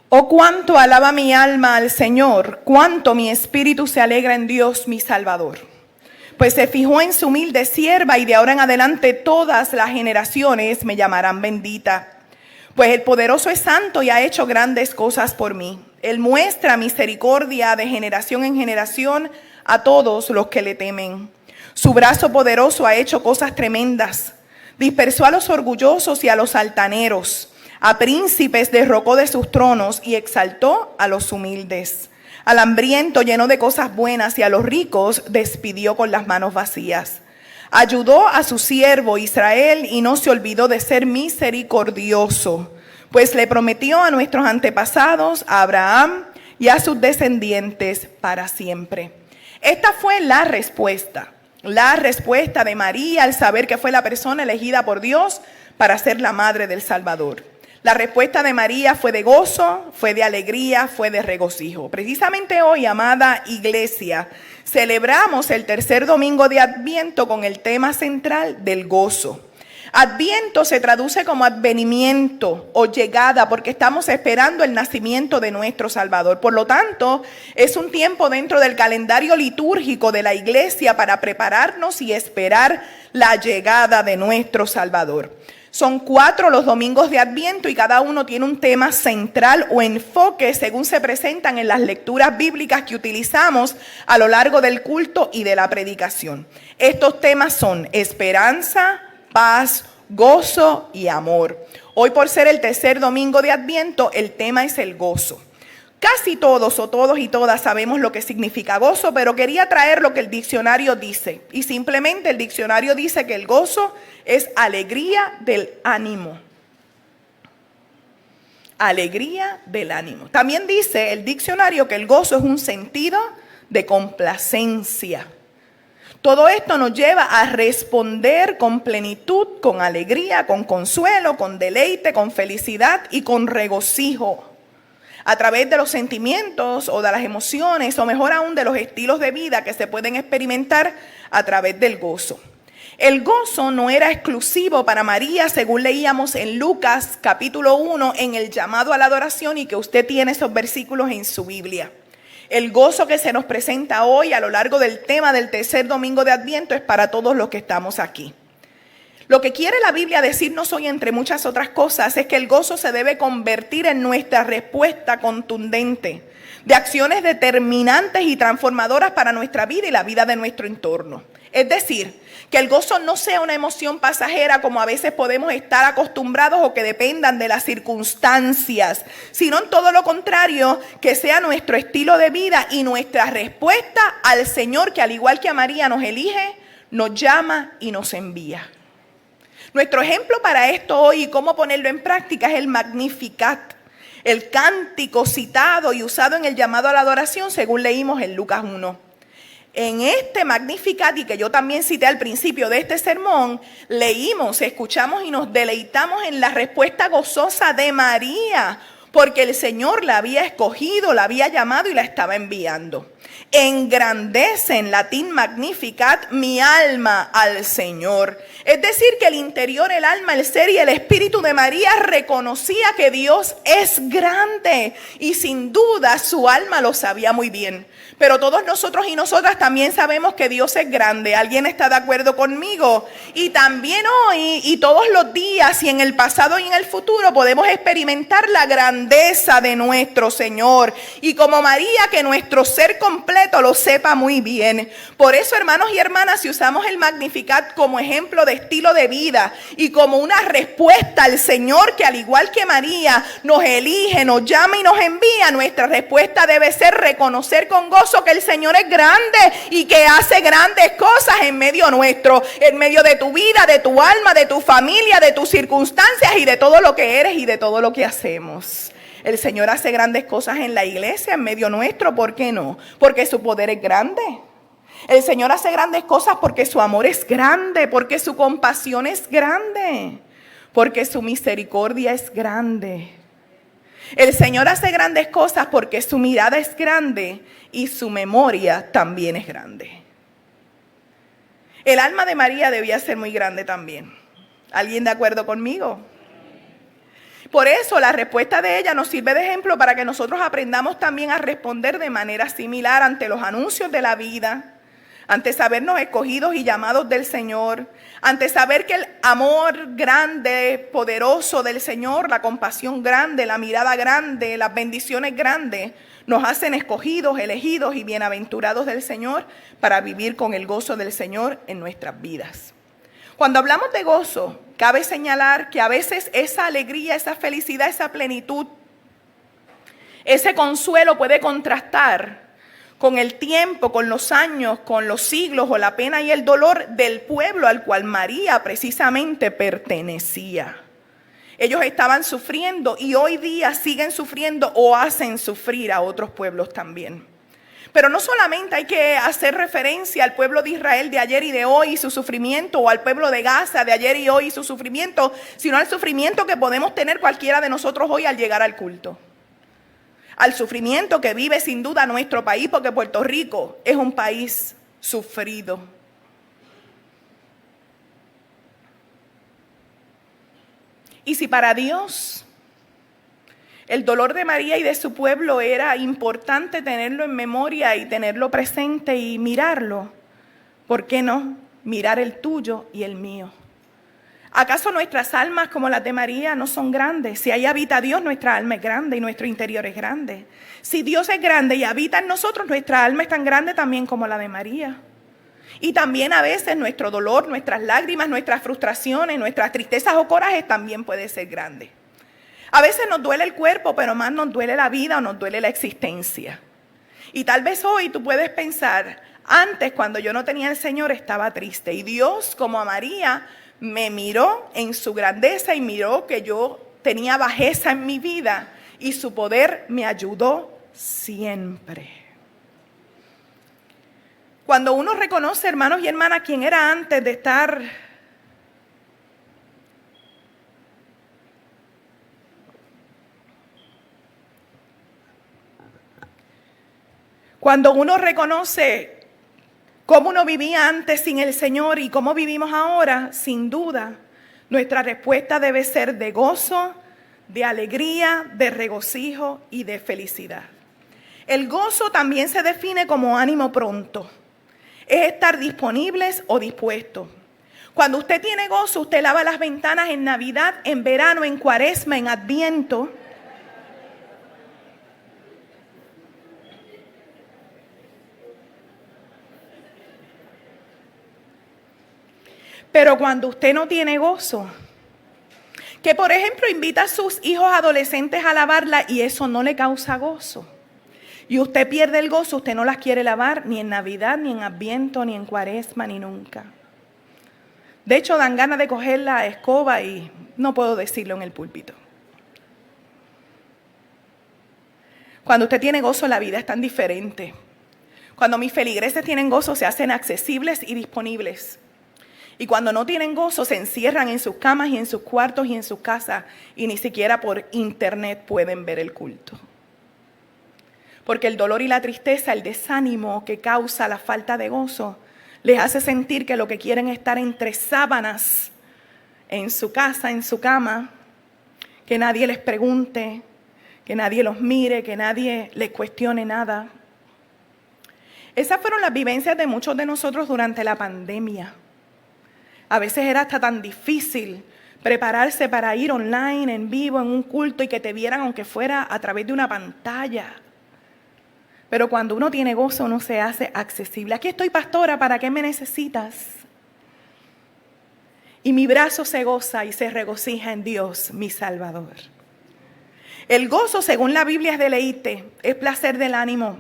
Oh, cuánto alaba mi alma al Señor, cuánto mi espíritu se alegra en Dios mi Salvador. Pues se fijó en su humilde sierva y de ahora en adelante todas las generaciones me llamarán bendita. Pues el poderoso es santo y ha hecho grandes cosas por mí. Él muestra misericordia de generación en generación a todos los que le temen. Su brazo poderoso ha hecho cosas tremendas. Dispersó a los orgullosos y a los altaneros. A príncipes derrocó de sus tronos y exaltó a los humildes. Al hambriento llenó de cosas buenas y a los ricos despidió con las manos vacías. Ayudó a su siervo Israel y no se olvidó de ser misericordioso, pues le prometió a nuestros antepasados, a Abraham y a sus descendientes para siempre. Esta fue la respuesta de María al saber que fue la persona elegida por Dios para ser la madre del Salvador. La respuesta de María fue de gozo, fue de alegría, fue de regocijo. Precisamente hoy, amada iglesia, celebramos el tercer domingo de Adviento con el tema central del gozo. Adviento se traduce como advenimiento o llegada porque estamos esperando el nacimiento de nuestro Salvador. Por lo tanto, es un tiempo dentro del calendario litúrgico de la iglesia para prepararnos y esperar la llegada de nuestro Salvador. Son 4 los domingos de Adviento y cada uno tiene un tema central o enfoque según se presentan en las lecturas bíblicas que utilizamos a lo largo del culto y de la predicación. Estos temas son esperanza, paz, gozo y amor. Hoy, por ser el tercer domingo de Adviento, el tema es el gozo. Casi todos o todos y todas sabemos lo que significa gozo, pero quería traer lo que el diccionario dice. Y simplemente el diccionario dice que el gozo es alegría del ánimo. Alegría del ánimo. También dice el diccionario que el gozo es un sentido de complacencia. Todo esto nos lleva a responder con plenitud, con alegría, con consuelo, con deleite, con felicidad y con regocijo. A través de los sentimientos o de las emociones, o mejor aún de los estilos de vida que se pueden experimentar a través del gozo. El gozo no era exclusivo para María, según leíamos en Lucas capítulo 1, en el llamado a la adoración, y que usted tiene esos versículos en su Biblia. El gozo que se nos presenta hoy a lo largo del tema del tercer domingo de Adviento es para todos los que estamos aquí. Lo que quiere la Biblia decirnos hoy, entre muchas otras cosas, es que el gozo se debe convertir en nuestra respuesta contundente de acciones determinantes y transformadoras para nuestra vida y la vida de nuestro entorno. Es decir, que el gozo no sea una emoción pasajera como a veces podemos estar acostumbrados o que dependan de las circunstancias, sino en todo lo contrario, que sea nuestro estilo de vida y nuestra respuesta al Señor, que al igual que a María nos elige, nos llama y nos envía. Nuestro ejemplo para esto hoy y cómo ponerlo en práctica es el Magnificat, el cántico citado y usado en el llamado a la adoración según leímos en Lucas 1. En este Magnificat, y que yo también cité al principio de este sermón, leímos, escuchamos y nos deleitamos en la respuesta gozosa de María, porque el Señor la había escogido, la había llamado y la estaba enviando. Engrandece, en latín Magnificat, mi alma al Señor. Es decir, que el interior, el alma, el ser y el espíritu de María reconocía que Dios es grande y sin duda su alma lo sabía muy bien. Pero todos nosotros y nosotras también sabemos que Dios es grande. ¿Alguien está de acuerdo conmigo? Y también hoy y todos los días y en el pasado y en el futuro podemos experimentar la grandeza de nuestro Señor. Y como María, que nuestro ser completo lo sepa muy bien. Por eso, hermanos y hermanas, si usamos el Magnificat como ejemplo de estilo de vida y como una respuesta al Señor, que al igual que María nos elige, nos llama y nos envía, nuestra respuesta debe ser reconocer con gozo que el Señor es grande y que hace grandes cosas en medio nuestro, en medio de tu vida, de tu alma, de tu familia, de tus circunstancias y de todo lo que eres y de todo lo que hacemos. El Señor hace grandes cosas en la iglesia, en medio nuestro. ¿Por qué no? Porque su poder es grande. El Señor hace grandes cosas porque su amor es grande, porque su compasión es grande, porque su misericordia es grande. El Señor hace grandes cosas porque su mirada es grande y su memoria también es grande. El alma de María debía ser muy grande también. ¿Alguien de acuerdo conmigo? Por eso la respuesta de ella nos sirve de ejemplo para que nosotros aprendamos también a responder de manera similar ante los anuncios de la vida, ante sabernos escogidos y llamados del Señor, ante saber que el amor grande, poderoso del Señor, la compasión grande, la mirada grande, las bendiciones grandes, nos hacen escogidos, elegidos y bienaventurados del Señor para vivir con el gozo del Señor en nuestras vidas. Cuando hablamos de gozo, cabe señalar que a veces esa alegría, esa felicidad, esa plenitud, ese consuelo puede contrastar con el tiempo, con los años, con los siglos o la pena y el dolor del pueblo al cual María precisamente pertenecía. Ellos estaban sufriendo y hoy día siguen sufriendo o hacen sufrir a otros pueblos también. Pero no solamente hay que hacer referencia al pueblo de Israel de ayer y de hoy y su sufrimiento, o al pueblo de Gaza de ayer y hoy y su sufrimiento, sino al sufrimiento que podemos tener cualquiera de nosotros hoy al llegar al culto. Al sufrimiento que vive sin duda nuestro país, porque Puerto Rico es un país sufrido. Y si para Dios el dolor de María y de su pueblo era importante tenerlo en memoria y tenerlo presente y mirarlo, ¿por qué no mirar el tuyo y el mío? ¿Acaso nuestras almas como las de María no son grandes? Si ahí habita Dios, nuestra alma es grande y nuestro interior es grande. Si Dios es grande y habita en nosotros, nuestra alma es tan grande también como la de María. Y también a veces nuestro dolor, nuestras lágrimas, nuestras frustraciones, nuestras tristezas o corajes también puede ser grande. A veces nos duele el cuerpo, pero más nos duele la vida o nos duele la existencia. Y tal vez hoy tú puedes pensar, antes cuando yo no tenía al Señor estaba triste. Y Dios, como a María, me miró en su grandeza y miró que yo tenía bajeza en mi vida. Y su poder me ayudó siempre. Cuando uno reconoce, hermanos y hermanas, quién era antes de estar cuando uno reconoce cómo uno vivía antes sin el Señor y cómo vivimos ahora, sin duda, nuestra respuesta debe ser de gozo, de alegría, de regocijo y de felicidad. El gozo también se define como ánimo pronto. Es estar disponibles o dispuestos. Cuando usted tiene gozo, usted lava las ventanas en Navidad, en verano, en Cuaresma, en Adviento. Pero cuando usted no tiene gozo, que por ejemplo invita a sus hijos adolescentes a lavarla y eso no le causa gozo, y usted pierde el gozo, usted no las quiere lavar ni en Navidad, ni en Adviento, ni en Cuaresma, ni nunca. De hecho, dan ganas de coger la escoba y no puedo decirlo en el púlpito. Cuando usted tiene gozo, la vida es tan diferente. Cuando mis feligreses tienen gozo, se hacen accesibles y disponibles. Y cuando no tienen gozo, se encierran en sus camas y en sus cuartos y en sus casas y ni siquiera por internet pueden ver el culto. Porque el dolor y la tristeza, el desánimo que causa la falta de gozo, les hace sentir que lo que quieren es estar entre sábanas, en su casa, en su cama, que nadie les pregunte, que nadie los mire, que nadie les cuestione nada. Esas fueron las vivencias de muchos de nosotros durante la pandemia. A veces era hasta tan difícil prepararse para ir online, en vivo, en un culto y que te vieran aunque fuera a través de una pantalla. Pero cuando uno tiene gozo, uno se hace accesible. Aquí estoy, pastora, ¿para qué me necesitas? Y mi brazo se goza y se regocija en Dios, mi Salvador. El gozo, según la Biblia, es deleite, es placer del ánimo.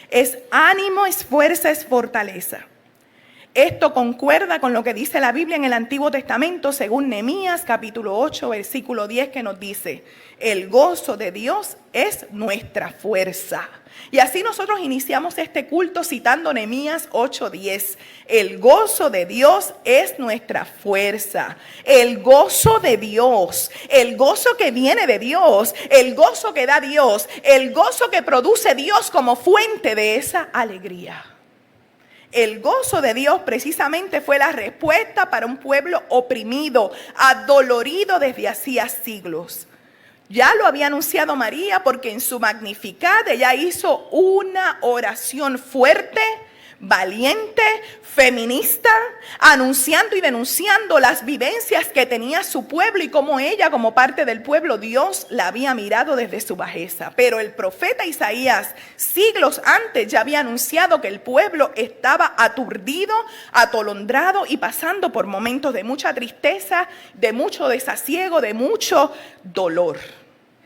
Es ánimo, es fuerza, es fortaleza. Esto concuerda con lo que dice la Biblia en el Antiguo Testamento, según Nehemías capítulo 8, versículo 10, que nos dice: el gozo de Dios es nuestra fuerza. Y así nosotros iniciamos este culto citando Nehemías 8:10. El gozo de Dios es nuestra fuerza. El gozo de Dios, el gozo que viene de Dios, el gozo que da Dios, el gozo que produce Dios como fuente de esa alegría. El gozo de Dios precisamente fue la respuesta para un pueblo oprimido, adolorido desde hacía siglos. Ya lo había anunciado María porque en su Magnificat ella hizo una oración fuerte, valiente, feminista, anunciando y denunciando las vivencias que tenía su pueblo y cómo ella, como parte del pueblo, Dios la había mirado desde su bajeza. Pero el profeta Isaías, siglos antes, ya había anunciado que el pueblo estaba aturdido, atolondrado y pasando por momentos de mucha tristeza, de mucho desasiego, de mucho dolor.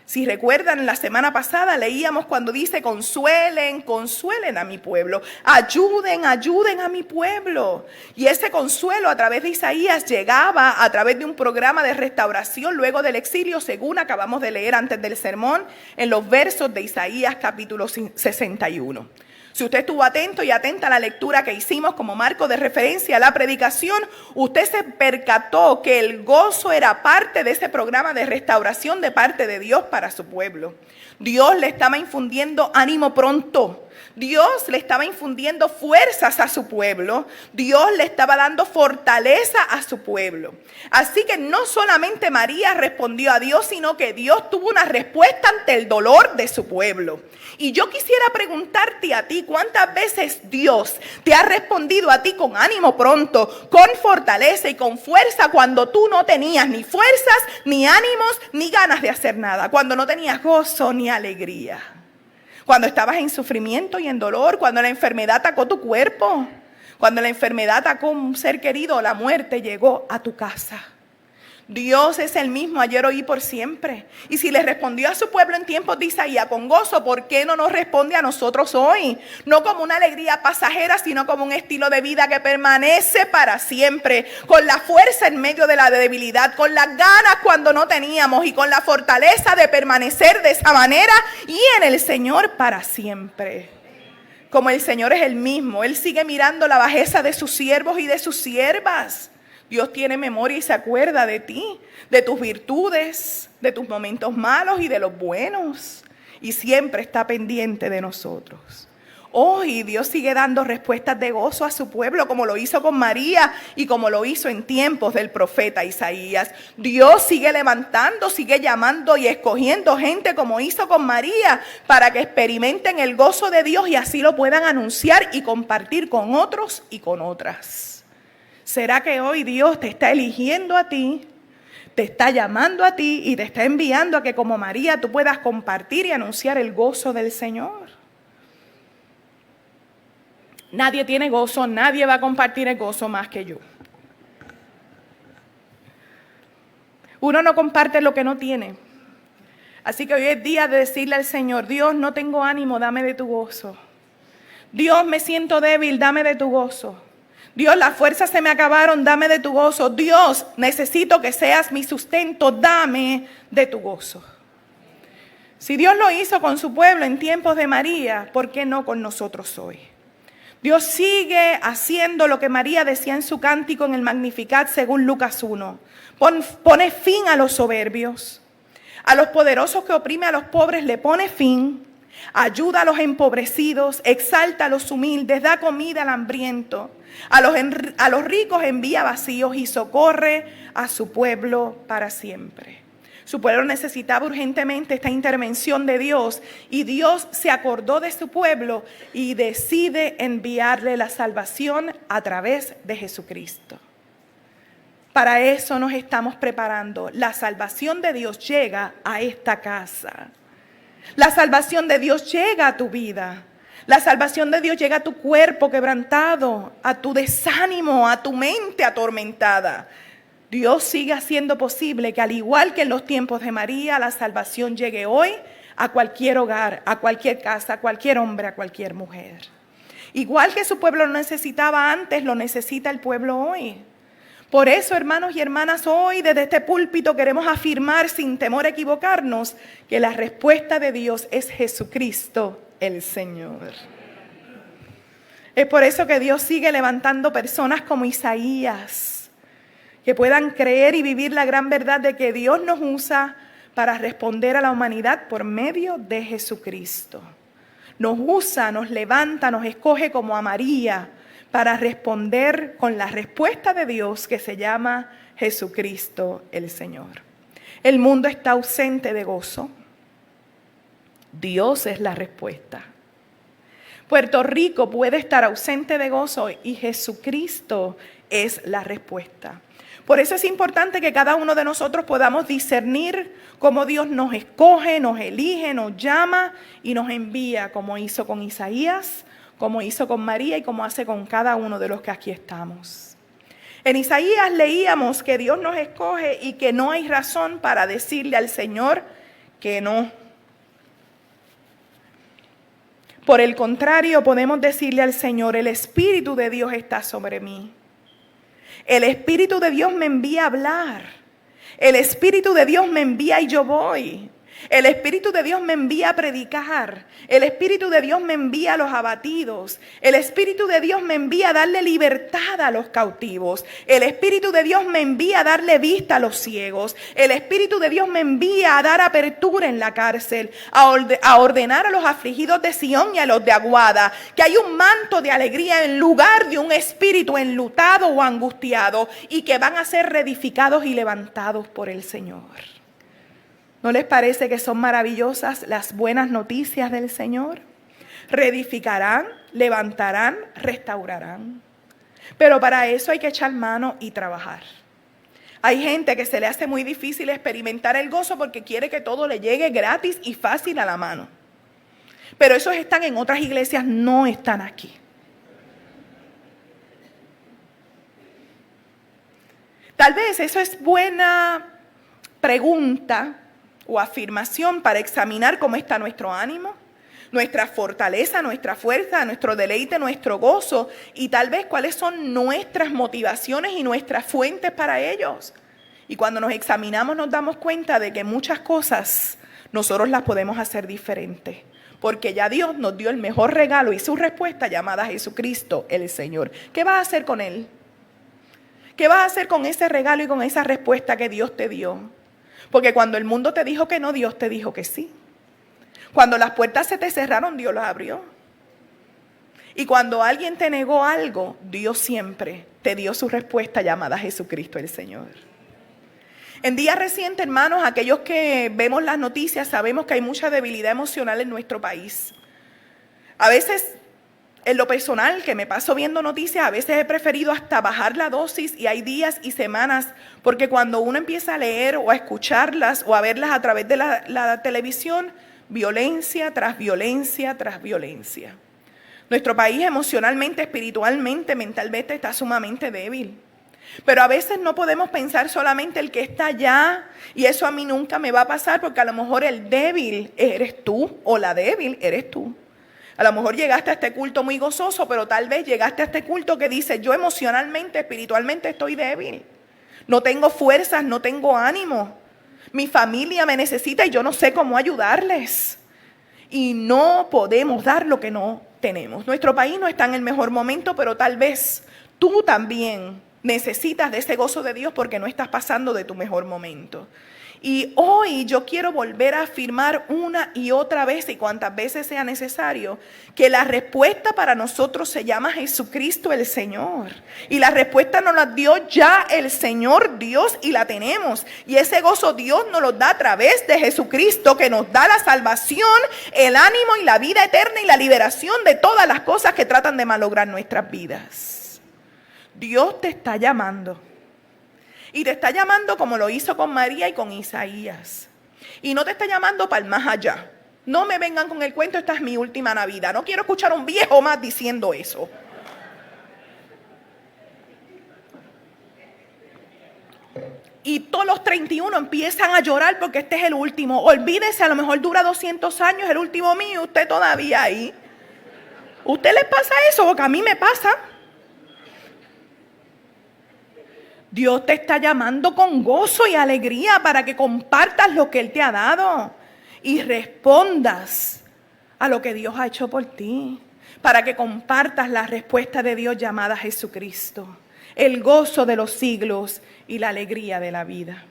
Si recuerdan, la semana pasada leíamos cuando dice: consuelen, consuelen a mi pueblo, ayuden, ayuden a mi pueblo. Y ese consuelo a través de Isaías llegaba a través de un programa de restauración luego del exilio, según acabamos de leer antes del sermón, en los versos de Isaías capítulo 61. Si usted estuvo atento y atenta a la lectura que hicimos como marco de referencia a la predicación, usted se percató que el gozo era parte de ese programa de restauración de parte de Dios para su pueblo. Dios le estaba infundiendo ánimo pronto. Dios le estaba infundiendo fuerzas a su pueblo. Dios le estaba dando fortaleza a su pueblo. Así que no solamente María respondió a Dios, sino que Dios tuvo una respuesta ante el dolor de su pueblo. Y yo quisiera preguntarte a ti, ¿cuántas veces Dios te ha respondido a ti con ánimo pronto, con fortaleza y con fuerza cuando tú no tenías ni fuerzas, ni ánimos, ni ganas de hacer nada? Cuando no tenías gozo ni alegría. Cuando estabas en sufrimiento y en dolor, cuando la enfermedad atacó tu cuerpo, cuando la enfermedad atacó un ser querido, la muerte llegó a tu casa. Dios es el mismo ayer, hoy y por siempre. Y si le respondió a su pueblo en tiempos de Isaías con gozo, ¿por qué no nos responde a nosotros hoy? No como una alegría pasajera, sino como un estilo de vida que permanece para siempre, con la fuerza en medio de la debilidad, con las ganas cuando no teníamos y con la fortaleza de permanecer de esa manera y en el Señor para siempre. Como el Señor es el mismo, Él sigue mirando la bajeza de sus siervos y de sus siervas. Dios tiene memoria y se acuerda de ti, de tus virtudes, de tus momentos malos y de los buenos. Y siempre está pendiente de nosotros. Hoy Dios sigue dando respuestas de gozo a su pueblo, como lo hizo con María y como lo hizo en tiempos del profeta Isaías. Dios sigue levantando, sigue llamando y escogiendo gente como hizo con María para que experimenten el gozo de Dios y así lo puedan anunciar y compartir con otros y con otras. ¿Será que hoy Dios te está eligiendo a ti, te está llamando a ti y te está enviando a que como María tú puedas compartir y anunciar el gozo del Señor? Nadie tiene gozo, nadie va a compartir el gozo más que yo. Uno no comparte lo que no tiene. Así que hoy es día de decirle al Señor: Dios, no tengo ánimo, dame de tu gozo. Dios, me siento débil, dame de tu gozo. Dios, las fuerzas se me acabaron, dame de tu gozo. Dios, necesito que seas mi sustento, dame de tu gozo. Si Dios lo hizo con su pueblo en tiempos de María, ¿por qué no con nosotros hoy? Dios sigue haciendo lo que María decía en su cántico en el Magnificat según Lucas 1. Pone fin a los soberbios, a los poderosos que oprime a los pobres le pone fin, ayuda a los empobrecidos, exalta a los humildes, da comida al hambriento. A los ricos envía vacíos y socorre a su pueblo para siempre. Su pueblo necesitaba urgentemente esta intervención de Dios y Dios se acordó de su pueblo y decide enviarle la salvación a través de Jesucristo. Para eso nos estamos preparando. La salvación de Dios llega a esta casa. La salvación de Dios llega a tu vida. La salvación de Dios llega a tu cuerpo quebrantado, a tu desánimo, a tu mente atormentada. Dios sigue haciendo posible que, al igual que en los tiempos de María, la salvación llegue hoy a cualquier hogar, a cualquier casa, a cualquier hombre, a cualquier mujer. Igual que su pueblo lo necesitaba antes, lo necesita el pueblo hoy. Por eso, hermanos y hermanas, hoy desde este púlpito queremos afirmar sin temor a equivocarnos que la respuesta de Dios es Jesucristo el Señor. Es por eso que Dios sigue levantando personas como Isaías, que puedan creer y vivir la gran verdad de que Dios nos usa para responder a la humanidad por medio de Jesucristo. Nos usa, nos levanta, nos escoge como a María para responder con la respuesta de Dios que se llama Jesucristo el Señor. El mundo está ausente de gozo. Dios es la respuesta. Puerto Rico puede estar ausente de gozo y Jesucristo es la respuesta. Por eso es importante que cada uno de nosotros podamos discernir cómo Dios nos escoge, nos elige, nos llama y nos envía, como hizo con Isaías, como hizo con María y como hace con cada uno de los que aquí estamos. En Isaías leíamos que Dios nos escoge y que no hay razón para decirle al Señor que no. Por el contrario, podemos decirle al Señor, el Espíritu de Dios está sobre mí. El Espíritu de Dios me envía a hablar. El Espíritu de Dios me envía y yo voy. El Espíritu de Dios me envía a predicar. El Espíritu de Dios me envía a los abatidos. El Espíritu de Dios me envía a darle libertad a los cautivos. El Espíritu de Dios me envía a darle vista a los ciegos. El Espíritu de Dios me envía a dar apertura en la cárcel, a ordenar a los afligidos de Sión y a los de Aguada que hay un manto de alegría en lugar de un espíritu enlutado o angustiado y que van a ser reedificados y levantados por el Señor. ¿No les parece que son maravillosas las buenas noticias del Señor? Reedificarán, levantarán, restaurarán. Pero para eso hay que echar mano y trabajar. Hay gente que se le hace muy difícil experimentar el gozo porque quiere que todo le llegue gratis y fácil a la mano. Pero esos están en otras iglesias, no están aquí. Tal vez eso es buena pregunta o afirmación para examinar cómo está nuestro ánimo, nuestra fortaleza, nuestra fuerza, nuestro deleite, nuestro gozo y tal vez cuáles son nuestras motivaciones y nuestras fuentes para ellos. Y cuando nos examinamos nos damos cuenta de que muchas cosas nosotros las podemos hacer diferentes, porque ya Dios nos dio el mejor regalo y su respuesta llamada Jesucristo el Señor. ¿Qué vas a hacer con Él? ¿Qué vas a hacer con ese regalo y con esa respuesta que Dios te dio? Porque cuando el mundo te dijo que no, Dios te dijo que sí. Cuando las puertas se te cerraron, Dios las abrió. Y cuando alguien te negó algo, Dios siempre te dio su respuesta llamada Jesucristo el Señor. En días recientes, hermanos, aquellos que vemos las noticias, sabemos que hay mucha debilidad emocional en nuestro país. A veces, en lo personal, que me paso viendo noticias, a veces he preferido hasta bajar la dosis y hay días y semanas, porque cuando uno empieza a leer o a escucharlas o a verlas a través de la televisión, violencia tras violencia tras violencia. Nuestro país emocionalmente, espiritualmente, mentalmente está sumamente débil. Pero a veces no podemos pensar solamente el que está allá y eso a mí nunca me va a pasar porque a lo mejor el débil eres tú o la débil eres tú. A lo mejor llegaste a este culto muy gozoso, pero tal vez llegaste a este culto que dice, yo emocionalmente, espiritualmente estoy débil. No tengo fuerzas, no tengo ánimo. Mi familia me necesita y yo no sé cómo ayudarles. Y no podemos dar lo que no tenemos. Nuestro país no está en el mejor momento, pero tal vez tú también necesitas de ese gozo de Dios porque no estás pasando de tu mejor momento. Y hoy yo quiero volver a afirmar una y otra vez y cuantas veces sea necesario que la respuesta para nosotros se llama Jesucristo el Señor. Y la respuesta nos la dio ya el Señor Dios y la tenemos. Y ese gozo Dios nos lo da a través de Jesucristo que nos da la salvación, el ánimo y la vida eterna y la liberación de todas las cosas que tratan de malograr nuestras vidas. Dios te está llamando. Y te está llamando como lo hizo con María y con Isaías. Y no te está llamando para el más allá. No me vengan con el cuento, esta es mi última Navidad. No quiero escuchar a un viejo más diciendo eso. Y todos los 31 empiezan a llorar porque este es el último. Olvídese, a lo mejor dura 200 años el último mío y usted todavía ahí. ¿Usted le pasa eso? Porque a mí me pasa. Dios te está llamando con gozo y alegría para que compartas lo que Él te ha dado y respondas a lo que Dios ha hecho por ti. Para que compartas la respuesta de Dios llamada Jesucristo, el gozo de los siglos y la alegría de la vida.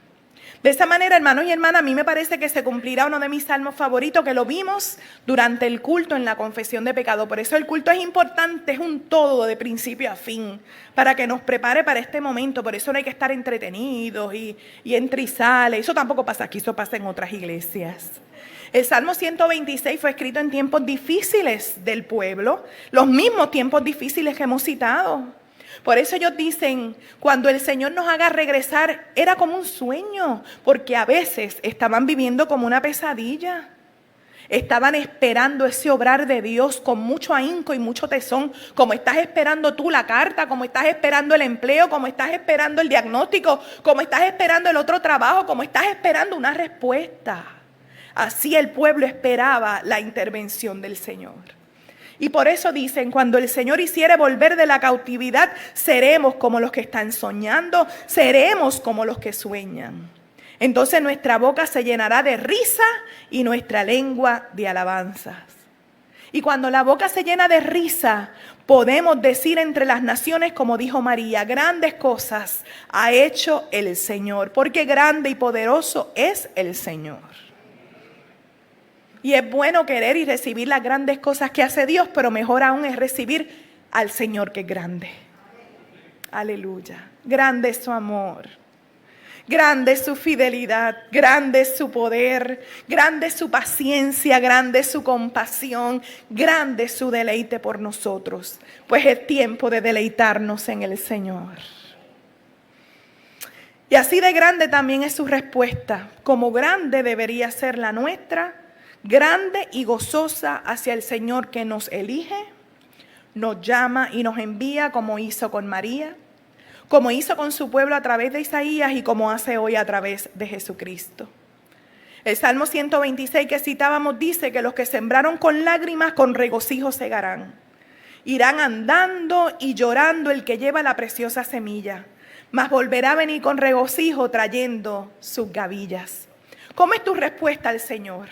De esa manera, hermanos y hermanas, a mí me parece que se cumplirá uno de mis salmos favoritos, que lo vimos durante el culto en la confesión de pecado. Por eso el culto es importante, es un todo de principio a fin, para que nos prepare para este momento. Por eso no hay que estar entretenidos y entre y sale. Eso tampoco pasa aquí, eso pasa en otras iglesias. El Salmo 126 fue escrito en tiempos difíciles del pueblo, los mismos tiempos difíciles que hemos citado. Por eso ellos dicen, cuando el Señor nos haga regresar, era como un sueño, porque a veces estaban viviendo como una pesadilla. Estaban esperando ese obrar de Dios con mucho ahínco y mucho tesón, como estás esperando tú la carta, como estás esperando el empleo, como estás esperando el diagnóstico, como estás esperando el otro trabajo, como estás esperando una respuesta. Así el pueblo esperaba la intervención del Señor. Y por eso dicen, cuando el Señor hiciere volver de la cautividad, seremos como los que están soñando, seremos como los que sueñan. Entonces nuestra boca se llenará de risa y nuestra lengua de alabanzas. Y cuando la boca se llena de risa, podemos decir entre las naciones, como dijo María, grandes cosas ha hecho el Señor, porque grande y poderoso es el Señor. Y es bueno querer y recibir las grandes cosas que hace Dios, pero mejor aún es recibir al Señor que es grande. Aleluya. Grande es su amor. Grande es su fidelidad. Grande es su poder. Grande es su paciencia. Grande es su compasión. Grande es su deleite por nosotros. Pues es tiempo de deleitarnos en el Señor. Y así de grande también es su respuesta. Como grande debería ser la nuestra. Grande y gozosa hacia el Señor que nos elige, nos llama y nos envía, como hizo con María, como hizo con su pueblo a través de Isaías y como hace hoy a través de Jesucristo. El Salmo 126 que citábamos dice que los que sembraron con lágrimas, con regocijo segarán. Irán andando y llorando el que lleva la preciosa semilla, mas volverá a venir con regocijo trayendo sus gavillas. ¿Cómo es tu respuesta al Señor?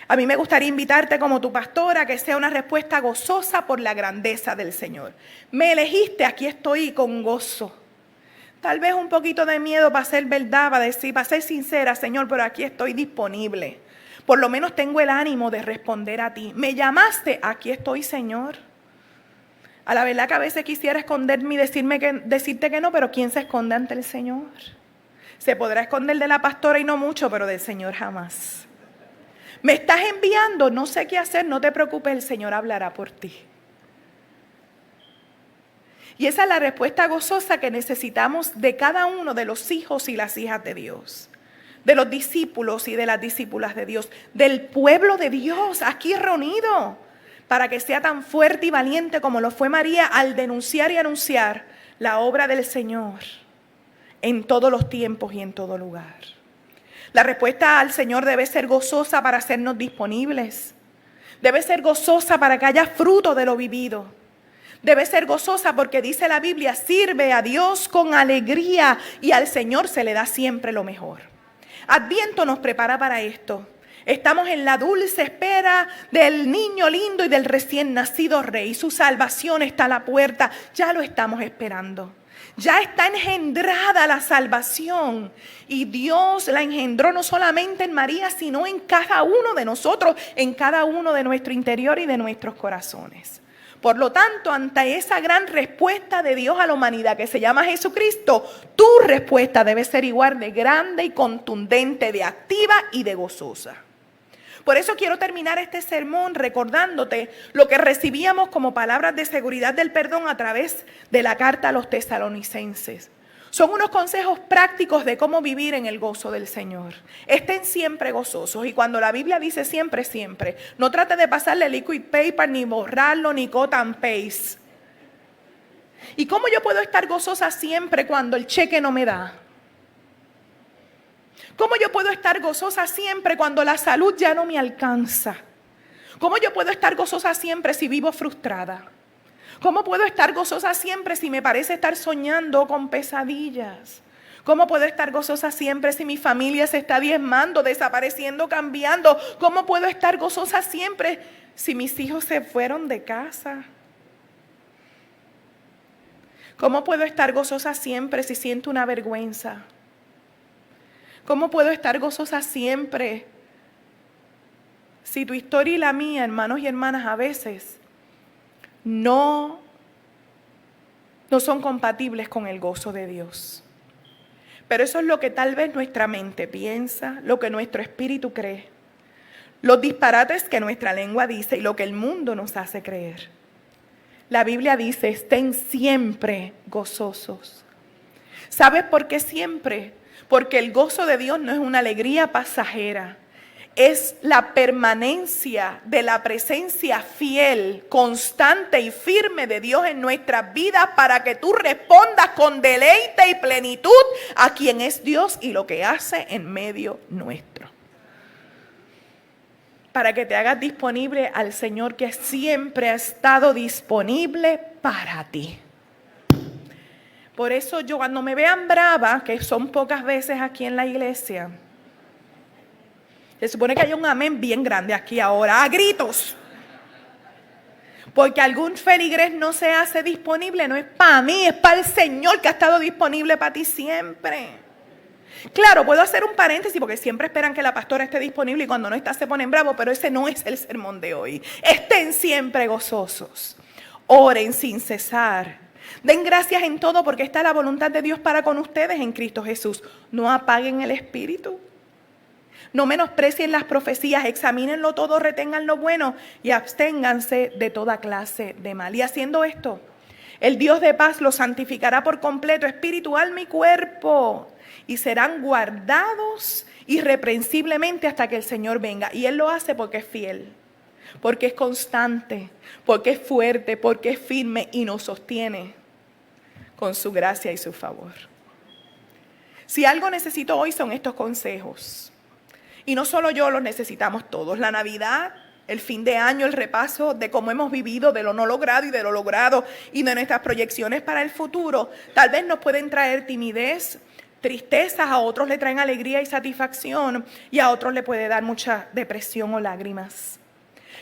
A mí me gustaría invitarte como tu pastora a que sea una respuesta gozosa por la grandeza del Señor. Me elegiste, aquí estoy con gozo. Tal vez un poquito de miedo para ser verdad, para ser sincera, Señor, pero aquí estoy disponible. Por lo menos tengo el ánimo de responder a ti. Me llamaste, aquí estoy, Señor. A la verdad que a veces quisiera esconderme y decirte que no, pero ¿quién se esconde ante el Señor? Se podrá esconder de la pastora y no mucho, pero del Señor jamás. ¿Me estás enviando? No sé qué hacer, no te preocupes, el Señor hablará por ti. Y esa es la respuesta gozosa que necesitamos de cada uno de los hijos y las hijas de Dios, de los discípulos y de las discípulas de Dios, del pueblo de Dios aquí reunido, para que sea tan fuerte y valiente como lo fue María al denunciar y anunciar la obra del Señor en todos los tiempos y en todo lugar. La respuesta al Señor debe ser gozosa para hacernos disponibles. Debe ser gozosa para que haya fruto de lo vivido. Debe ser gozosa porque dice la Biblia, sirve a Dios con alegría y al Señor se le da siempre lo mejor. Adviento nos prepara para esto. Estamos en la dulce espera del niño lindo y del recién nacido rey. Su salvación está a la puerta, ya lo estamos esperando. Ya está engendrada la salvación y Dios la engendró no solamente en María, sino en cada uno de nosotros, en cada uno de nuestro interior y de nuestros corazones. Por lo tanto, ante esa gran respuesta de Dios a la humanidad que se llama Jesucristo, tu respuesta debe ser igual de grande y contundente, de activa y de gozosa. Por eso quiero terminar este sermón recordándote lo que recibíamos como palabras de seguridad del perdón a través de la carta a los tesalonicenses. Son unos consejos prácticos de cómo vivir en el gozo del Señor. Estén siempre gozosos. Y cuando la Biblia dice siempre, siempre, no trate de pasarle liquid paper, ni borrarlo, ni cut and paste. ¿Y cómo yo puedo estar gozosa siempre cuando el cheque no me da? ¿Cómo yo puedo estar gozosa siempre cuando la salud ya no me alcanza? ¿Cómo yo puedo estar gozosa siempre si vivo frustrada? ¿Cómo puedo estar gozosa siempre si me parece estar soñando con pesadillas? ¿Cómo puedo estar gozosa siempre si mi familia se está diezmando, desapareciendo, cambiando? ¿Cómo puedo estar gozosa siempre si mis hijos se fueron de casa? ¿Cómo puedo estar gozosa siempre si siento una vergüenza? ¿Cómo puedo estar gozosa siempre? Si tu historia y la mía, hermanos y hermanas, a veces no son compatibles con el gozo de Dios. Pero eso es lo que tal vez nuestra mente piensa, lo que nuestro espíritu cree, los disparates que nuestra lengua dice y lo que el mundo nos hace creer. La Biblia dice, estén siempre gozosos. ¿Sabes por qué siempre? Porque el gozo de Dios no es una alegría pasajera. Es la permanencia de la presencia fiel, constante y firme de Dios en nuestras vidas para que tú respondas con deleite y plenitud a quien es Dios y lo que hace en medio nuestro. Para que te hagas disponible al Señor que siempre ha estado disponible para ti. Por eso yo cuando me vean brava, que son pocas veces aquí en la iglesia, se supone que hay un amén bien grande aquí ahora, a gritos. Porque algún feligrés no se hace disponible, no es para mí, es para el Señor que ha estado disponible para ti siempre. Claro, puedo hacer un paréntesis porque siempre esperan que la pastora esté disponible y cuando no está se ponen bravos, pero ese no es el sermón de hoy. Estén siempre gozosos, oren sin cesar. Den gracias en todo porque está la voluntad de Dios para con ustedes en Cristo Jesús. No apaguen el espíritu. No menosprecien las profecías, examínenlo todo, retengan lo bueno y absténganse de toda clase de mal. Y haciendo esto, el Dios de paz los santificará por completo, espíritu, alma y cuerpo, y serán guardados irreprensiblemente hasta que el Señor venga. Y Él lo hace porque es fiel, porque es constante, porque es fuerte, porque es firme y nos sostiene con su gracia y su favor. Si algo necesito hoy son estos consejos. Y no solo yo, los necesitamos todos. La Navidad, el fin de año, el repaso de cómo hemos vivido, de lo no logrado y de lo logrado y de nuestras proyecciones para el futuro, tal vez nos pueden traer timidez, tristezas, a otros le traen alegría y satisfacción y a otros le puede dar mucha depresión o lágrimas.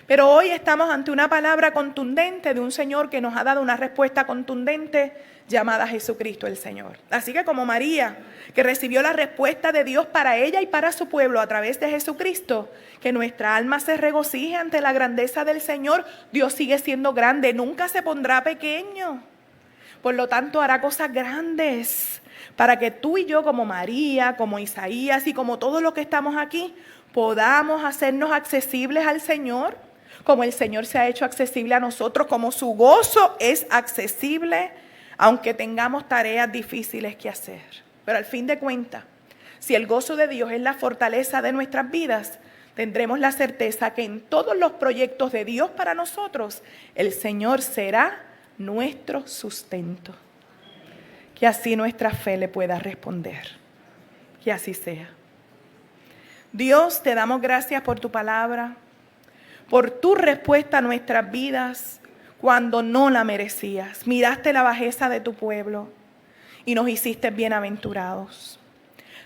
Pero hoy estamos ante una palabra contundente de un Señor que nos ha dado una respuesta contundente llamada Jesucristo el Señor. Así que como María, que recibió la respuesta de Dios para ella y para su pueblo a través de Jesucristo, que nuestra alma se regocije ante la grandeza del Señor. Dios sigue siendo grande, nunca se pondrá pequeño. Por lo tanto, hará cosas grandes para que tú y yo, como María, como Isaías y como todos los que estamos aquí, podamos hacernos accesibles al Señor, como el Señor se ha hecho accesible a nosotros, como su gozo es accesible, aunque tengamos tareas difíciles que hacer. Pero al fin de cuentas, si el gozo de Dios es la fortaleza de nuestras vidas, tendremos la certeza que en todos los proyectos de Dios para nosotros, el Señor será nuestro sustento. Que así nuestra fe le pueda responder. Que así sea. Dios, te damos gracias por tu palabra, por tu respuesta a nuestras vidas cuando no la merecías. Miraste la bajeza de tu pueblo y nos hiciste bienaventurados.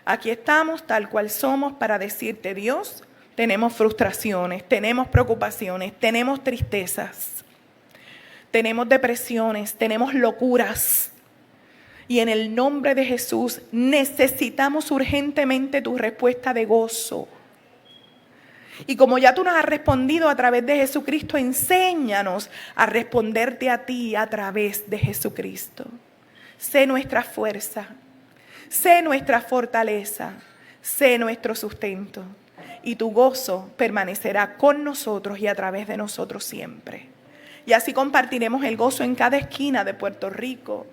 Aquí estamos tal cual somos para decirte, Dios, tenemos frustraciones, tenemos preocupaciones, tenemos tristezas, tenemos depresiones, tenemos locuras. Y en el nombre de Jesús necesitamos urgentemente tu respuesta de gozo. Y como ya tú nos has respondido a través de Jesucristo, enséñanos a responderte a ti a través de Jesucristo. Sé nuestra fuerza, sé nuestra fortaleza, sé nuestro sustento. Y tu gozo permanecerá con nosotros y a través de nosotros siempre. Y así compartiremos el gozo en cada esquina de Puerto Rico,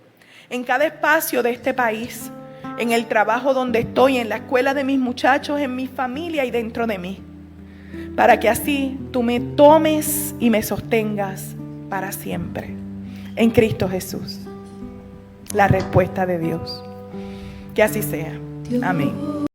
en cada espacio de este país, en el trabajo donde estoy, en la escuela de mis muchachos, en mi familia y dentro de mí. Para que así tú me tomes y me sostengas para siempre. En Cristo Jesús. La respuesta de Dios. Que así sea. Amén.